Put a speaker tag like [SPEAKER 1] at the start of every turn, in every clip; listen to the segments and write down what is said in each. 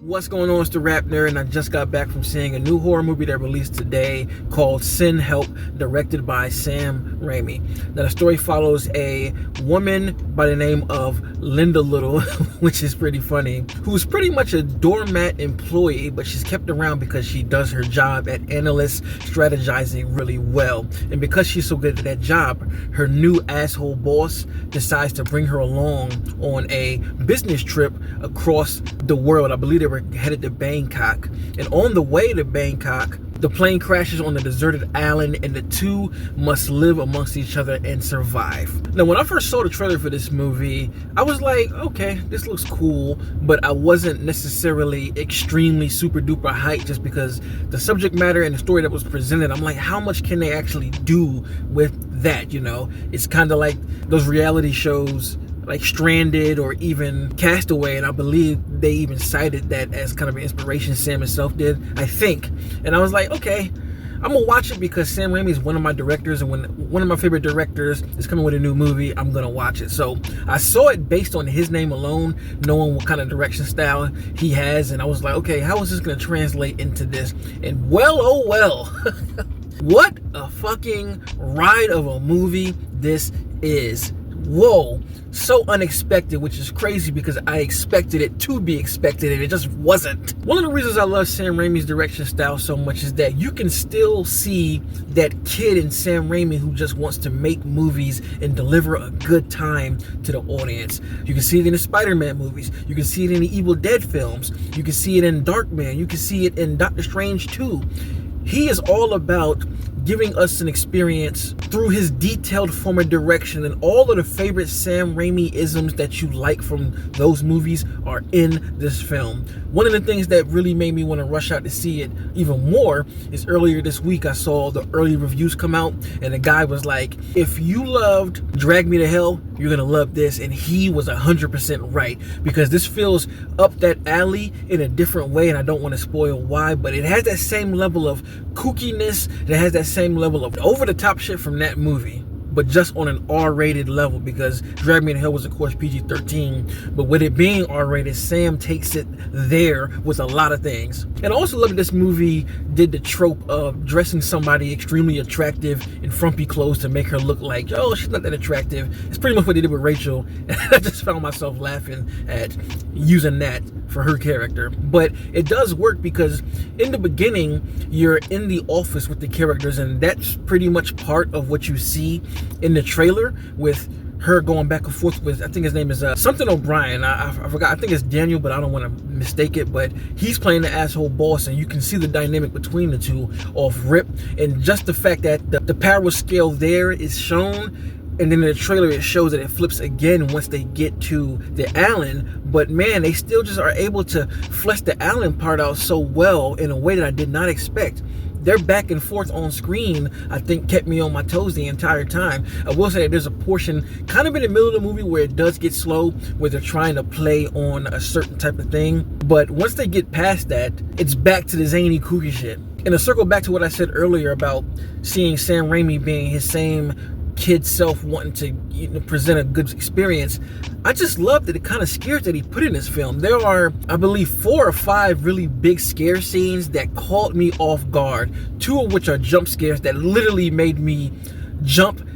[SPEAKER 1] What's going on? It's the RapNerd, and I just got back from seeing a new horror movie that released today called Sin Help, directed by Sam Raimi. Now, the story follows a woman by the name of Linda Little, which is pretty funny, who's pretty much a doormat employee, but she's kept around because she does her job at analyst strategizing really well. And because she's so good at that job, her new asshole boss decides to bring her along on a business trip across the world. I believe they were headed to Bangkok, and on the way to Bangkok, the plane crashes on a deserted island, and the two must live amongst each other and survive. Now, when I first saw the trailer for this movie, I was like, okay, this looks cool, but I wasn't necessarily extremely super duper hyped just because the subject matter and the story that was presented, I'm like, how much can they actually do with that, you know? It's kind of like those reality shows like Stranded or even Castaway, and I believe they even cited that as kind of an inspiration. Sam himself did, I think. And I was like, okay, I'm gonna watch it because Sam Raimi is one of my directors, and when one of my favorite directors is coming with a new movie, I'm gonna watch it. So I saw it based on his name alone, knowing what kind of direction style he has, and I was like, okay, how is this gonna translate into this? And well, oh well, what a fucking ride of a movie this is. Whoa, so unexpected, which is crazy because I expected it to be expected and it just wasn't. One of the reasons I love Sam Raimi's direction style so much is that you can still see that kid in Sam Raimi who just wants to make movies and deliver a good time to the audience. You can see it in the Spider-Man movies, you can see it in the Evil Dead films, you can see it in Darkman, you can see it in Doctor Strange 2. He is all about giving us an experience through his detailed form of direction, and all of the favorite Sam Raimi isms that you like from those movies are in this film. One of the things that really made me want to rush out to see it even more is earlier this week I saw the early reviews come out, and the guy was like, if you loved Drag Me to Hell, you're gonna love this. And he was 100% right, because this feels up that alley in a different way, and I don't want to spoil why, but it has that same level of kookiness, it has that same level of over-the-top shit from that movie, but just on an R-rated level, because Drag Me to Hell was of course PG-13, but with it being R-rated, Sam takes it there with a lot of things. And I also love that this movie did the trope of dressing somebody extremely attractive in frumpy clothes to make her look like, oh, she's not that attractive. It's pretty much what they did with Rachel, and I just found myself laughing at using that for her character. But it does work because in the beginning, you're in the office with the characters, and that's pretty much part of what you see in the trailer, with her going back and forth with, I think his name is something O'Brien. I forgot. I think it's Daniel, but I don't want to mistake it. But he's playing the asshole boss, and you can see the dynamic between the two off rip. And just the fact that the power scale there is shown, and then in the trailer it shows that it flips again once they get to the Allen. But man, they still just are able to flesh the Allen part out so well in a way that I did not expect. Their back and forth on screen, I think, kept me on my toes the entire time. I will say that there's a portion kind of in the middle of the movie where it does get slow, where they're trying to play on a certain type of thing. But once they get past that, it's back to the zany, kooky shit. And to circle back to what I said earlier about seeing Sam Raimi being his same kid self, wanting to, you know, present a good experience, I just love that the kind of scares that he put in this film. There are, I believe, 4 or 5 really big scare scenes that caught me off guard, 2 of which are jump scares that literally made me jump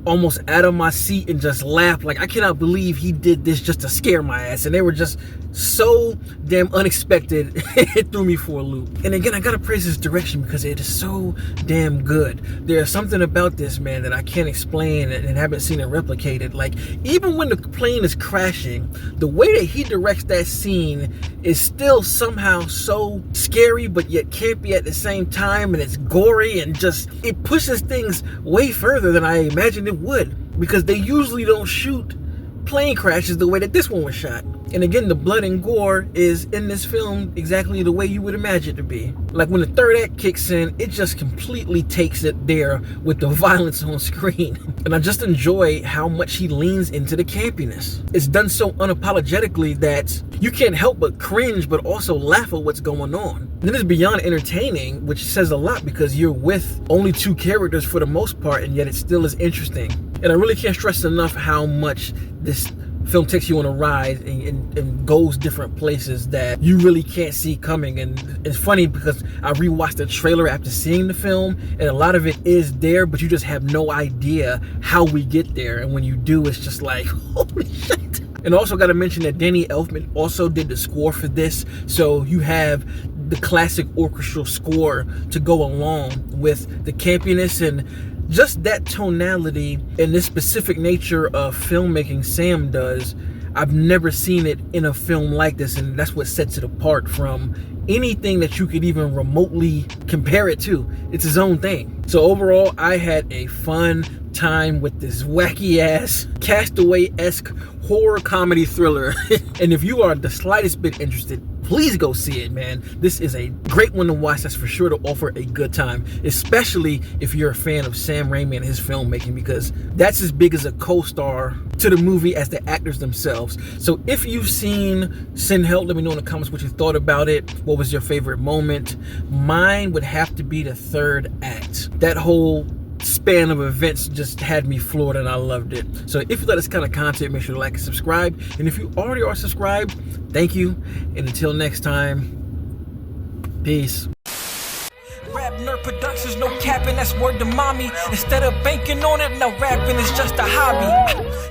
[SPEAKER 1] almost out of my seat and just laugh like, I cannot believe he did this just to scare my ass. And they were just so damn unexpected. It threw me for a loop. And again, I gotta praise his direction because it is so damn good. There's something about this, man, that I can't explain and haven't seen it replicated. Like, even when the plane is crashing, the way that he directs that scene is still somehow so scary, but yet campy at the same time, and it's gory, and just, it pushes things way further than I imagined it would, because they usually don't shoot plane crashes the way that this one was shot. And again, the blood and gore is in this film exactly the way you would imagine it to be. Like when the third act kicks in, it just completely takes it there with the violence on screen. And I just enjoy how much he leans into the campiness. It's done so unapologetically that you can't help but cringe, but also laugh at what's going on. Then it's beyond entertaining, which says a lot because you're with only 2 characters for the most part, and yet it still is interesting. And I really can't stress enough how much this film takes you on a ride and goes different places that you really can't see coming. And it's funny because I rewatched the trailer after seeing the film, and a lot of it is there, but you just have no idea how we get there. And when you do, it's just like, holy shit. And also got to mention that Danny Elfman also did the score for this, so you have the classic orchestral score to go along with the campiness and just that tonality and this specific nature of filmmaking Sam does. I've never seen it in a film like this, and that's what sets it apart from anything that you could even remotely compare it to. It's his own thing. So overall, I had a fun time with this wacky ass Castaway-esque horror comedy thriller. And if you are the slightest bit interested, please go see it, man. This is a great one to watch. That's for sure to offer a good time, especially if you're a fan of Sam Raimi and his filmmaking, because that's as big as a co-star to the movie as the actors themselves. So if you've seen Sin Help, let me know in the comments what you thought about it. What was your favorite moment? Mine would have to be the third act. That whole span of events just had me floored, and I loved it. So if you like this kind of content, make sure to like and subscribe. And if you already are subscribed, thank you. And until next time, peace. RapNerd Productions, no capping, that's word to mommy. Instead of banking on it, now rapping is just a hobby.